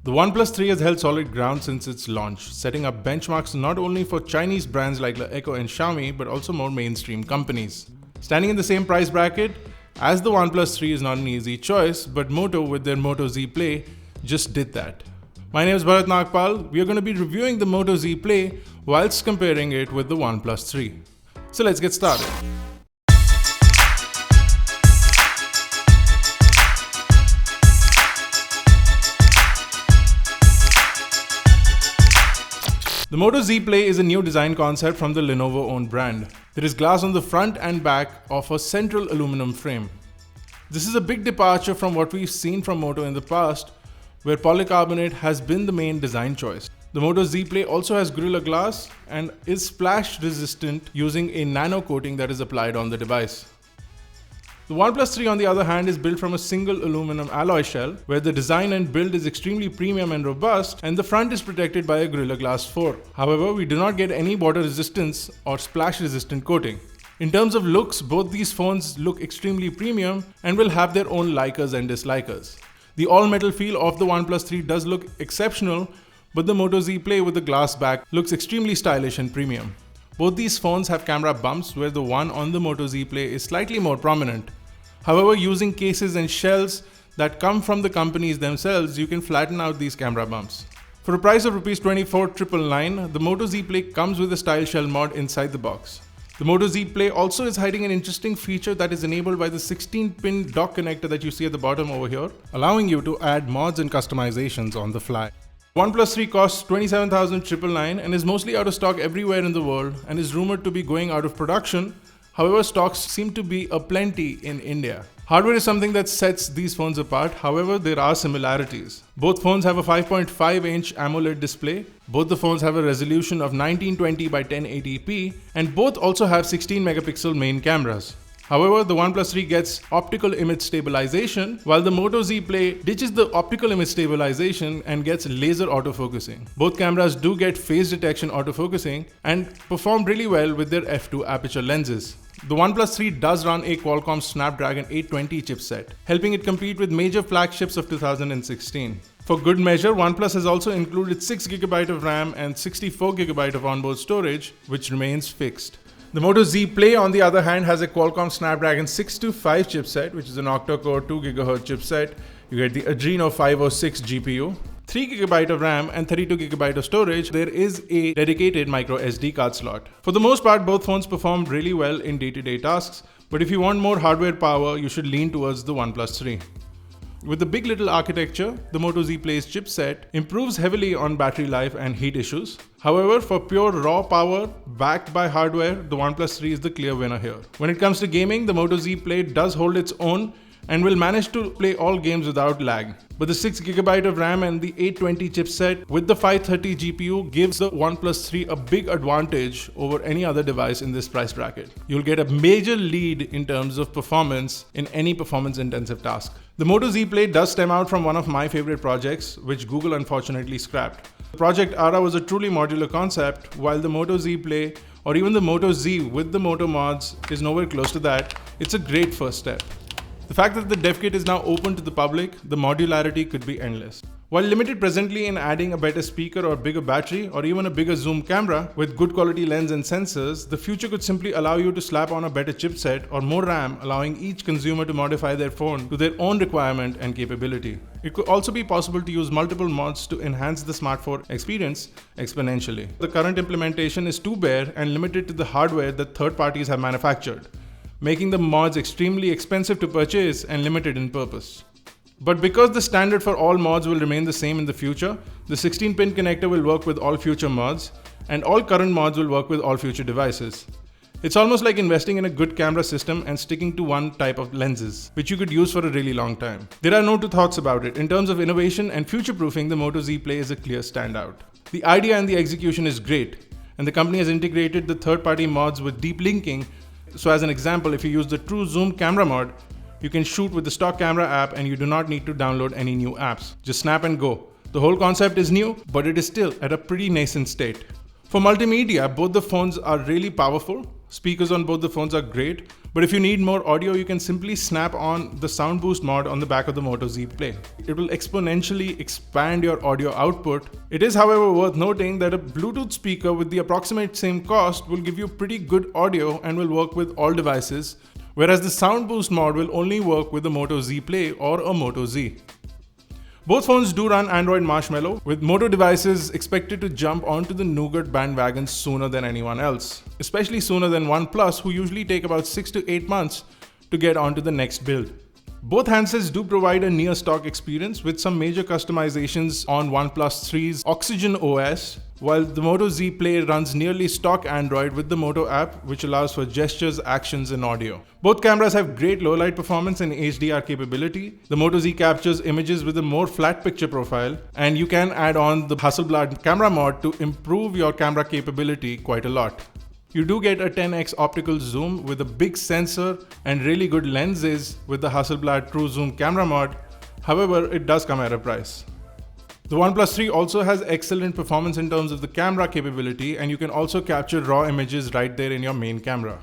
The OnePlus 3 has held solid ground since its launch, setting up benchmarks not only for Chinese brands like Echo and Xiaomi, but also more mainstream companies. Standing in the same price bracket as the OnePlus 3 is not an easy choice, but Moto with their Moto Z Play just did that. My name is Bharat Nagpal. We are going to be reviewing the Moto Z Play whilst comparing it with the OnePlus 3. So let's get started. The Moto Z Play is a new design concept from the Lenovo-owned brand. There is glass on the front and back of a central aluminum frame. This is a big departure from what we've seen from Moto in the past, where polycarbonate has been the main design choice. The Moto Z Play also has Gorilla Glass and is splash resistant using a nano coating that is applied on the device. The OnePlus 3 on the other hand is built from a single aluminum alloy shell, where the design and build is extremely premium and robust, and the front is protected by a Gorilla Glass 4. However, we do not get any water resistance or splash resistant coating. In terms of looks, both these phones look extremely premium and will have their own likers and dislikers. The all-metal feel of the OnePlus 3 does look exceptional, but the Moto Z Play with the glass back looks extremely stylish and premium. Both these phones have camera bumps, where the one on the Moto Z Play is slightly more prominent. However, using cases and shells that come from the companies themselves, you can flatten out these camera bumps. For a price of Rs 24,999, the Moto Z Play comes with a style shell mod inside the box. The Moto Z Play also is hiding an interesting feature that is enabled by the 16-pin dock connector that you see at the bottom over here, allowing you to add mods and customizations on the fly. OnePlus 3 costs 27,999 and is mostly out of stock everywhere in the world and is rumored to be going out of production. However, stocks seem to be aplenty in India. Hardware is something that sets these phones apart. However, there are similarities. Both phones have a 5.5-inch AMOLED display. Both the phones have a resolution of 1920 by 1080p, and both also have 16-megapixel main cameras. However, the OnePlus 3 gets optical image stabilization, while the Moto Z Play ditches the optical image stabilization and gets laser autofocusing. Both cameras do get phase detection autofocusing and perform really well with their f2 aperture lenses. The OnePlus 3 does run a Qualcomm Snapdragon 820 chipset, helping it compete with major flagships of 2016. For good measure, OnePlus has also included 6GB of RAM and 64GB of onboard storage, which remains fixed. The Moto Z Play, on the other hand, has a Qualcomm Snapdragon 625 chipset, which is an octa-core 2GHz chipset. You get the Adreno 506 GPU, 3GB of RAM and 32GB of storage. There is a dedicated micro SD card slot. For the most part, both phones perform really well in day-to-day tasks, but if you want more hardware power, you should lean towards the OnePlus 3. With the big little architecture, the Moto Z Play's chipset improves heavily on battery life and heat issues. However, for pure raw power backed by hardware, the OnePlus 3 is the clear winner here. When it comes to gaming, the Moto Z Play does hold its own and will manage to play all games without lag. But the 6GB of RAM and the 820 chipset with the 530 GPU gives the OnePlus 3 a big advantage over any other device in this price bracket. You'll get a major lead in terms of performance in any performance-intensive task. The Moto Z Play does stem out from one of my favorite projects, which Google unfortunately scrapped. Project Ara was a truly modular concept, while the Moto Z Play or even the Moto Z with the Moto mods is nowhere close to that. It's a great first step. The fact that the dev kit is now open to the public, the modularity could be endless. While limited presently in adding a better speaker or bigger battery or even a bigger zoom camera with good quality lens and sensors, the future could simply allow you to slap on a better chipset or more RAM, allowing each consumer to modify their phone to their own requirement and capability. It could also be possible to use multiple mods to enhance the smartphone experience exponentially. The current implementation is too bare and limited to the hardware that third parties have manufactured, making the mods extremely expensive to purchase and limited in purpose. But because the standard for all mods will remain the same in the future, the 16-pin connector will work with all future mods, and all current mods will work with all future devices. It's almost like investing in a good camera system and sticking to one type of lenses, which you could use for a really long time. There are no two thoughts about it. In terms of innovation and future-proofing, the Moto Z Play is a clear standout. The idea and the execution is great, and the company has integrated the third-party mods with deep linking. So as an example, if you use the True Zoom camera mod, you can shoot with the stock camera app and you do not need to download any new apps. Just snap and go. The whole concept is new, but it is still at a pretty nascent state. For multimedia, both the phones are really powerful. Speakers on both the phones are great, But if you need more audio, you can simply snap on the Sound Boost mod on the back of the Moto Z Play. It will exponentially expand your audio output. It is, however, worth noting that a Bluetooth speaker with the approximate same cost will give you pretty good audio and will work with all devices, whereas the Sound Boost mod will only work with the Moto Z Play or a Moto Z. Both phones do run Android Marshmallow, with Moto devices expected to jump onto the Nougat bandwagon sooner than anyone else, especially sooner than OnePlus, who usually take about 6 to 8 months to get onto the next build. Both handsets do provide a near stock experience with some major customizations on OnePlus 3's Oxygen OS, while the Moto Z Play runs nearly stock Android with the Moto app, which allows for gestures, actions, and audio. Both cameras have great low light performance and HDR capability. The Moto Z captures images with a more flat picture profile, and you can add on the Hasselblad camera mod to improve your camera capability quite a lot. You do get a 10x optical zoom with a big sensor and really good lenses with the Hasselblad True Zoom camera mod. However, it does come at a price. The OnePlus 3 also has excellent performance in terms of the camera capability, and you can also capture raw images right there in your main camera.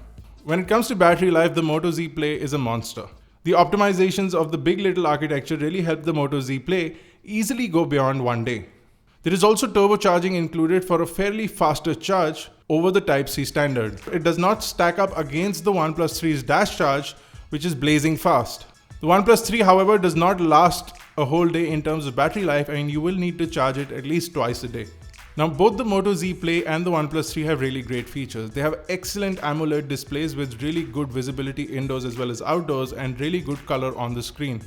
When it comes to battery life, the Moto Z Play is a monster. The optimizations of the big. LITTLE architecture really help the Moto Z Play easily go beyond 1 day. There is also turbocharging included for a fairly faster charge over the Type-C standard. It does not stack up against the OnePlus 3's dash charge, which is blazing fast. The OnePlus 3, however, does not last a whole day in terms of battery life, and you will need to charge it at least twice a day. Now, both the Moto Z Play and the OnePlus 3 have really great features. They have excellent AMOLED displays with really good visibility indoors as well as outdoors and really good color on the screen.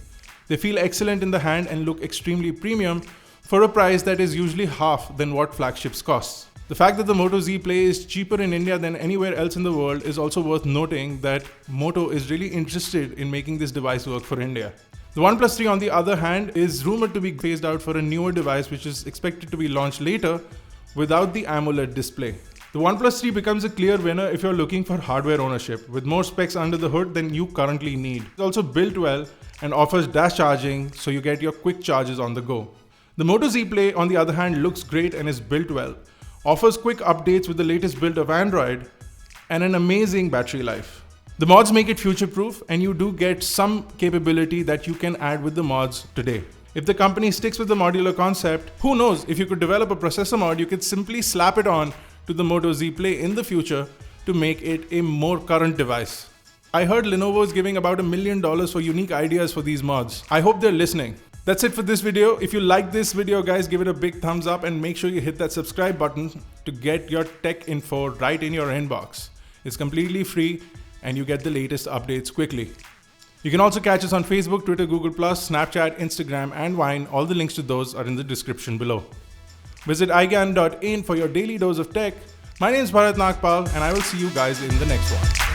They feel excellent in the hand and look extremely premium for a price that is usually half than what flagships cost. The fact that the Moto Z Play is cheaper in India than anywhere else in the world is also worth noting that Moto is really interested in making this device work for India. The OnePlus 3, on the other hand, is rumored to be phased out for a newer device which is expected to be launched later without the AMOLED display. The OnePlus 3 becomes a clear winner if you're looking for hardware ownership, with more specs under the hood than you currently need. It's also built well and offers dash charging, so you get your quick charges on the go. The Moto Z Play, on the other hand, looks great and is built well, offers quick updates with the latest build of Android, and an amazing battery life. The mods make it future-proof, and you do get some capability that you can add with the mods today. If the company sticks with the modular concept, who knows, if you could develop a processor mod, you could simply slap it on to the Moto Z Play in the future to make it a more current device. I heard Lenovo is giving about $1 million for unique ideas for these mods. I hope they're listening. That's it for this video. If you like this video, guys, give it a big thumbs up and make sure you hit that subscribe button to get your tech info right in your inbox. It's completely free and you get the latest updates quickly. You can also catch us on Facebook, Twitter, Google+, Snapchat, Instagram, and Vine. All the links to those are in the description below. Visit iGyan.in for your daily dose of tech. My name is Bharat Nagpal, and I will see you guys in the next one.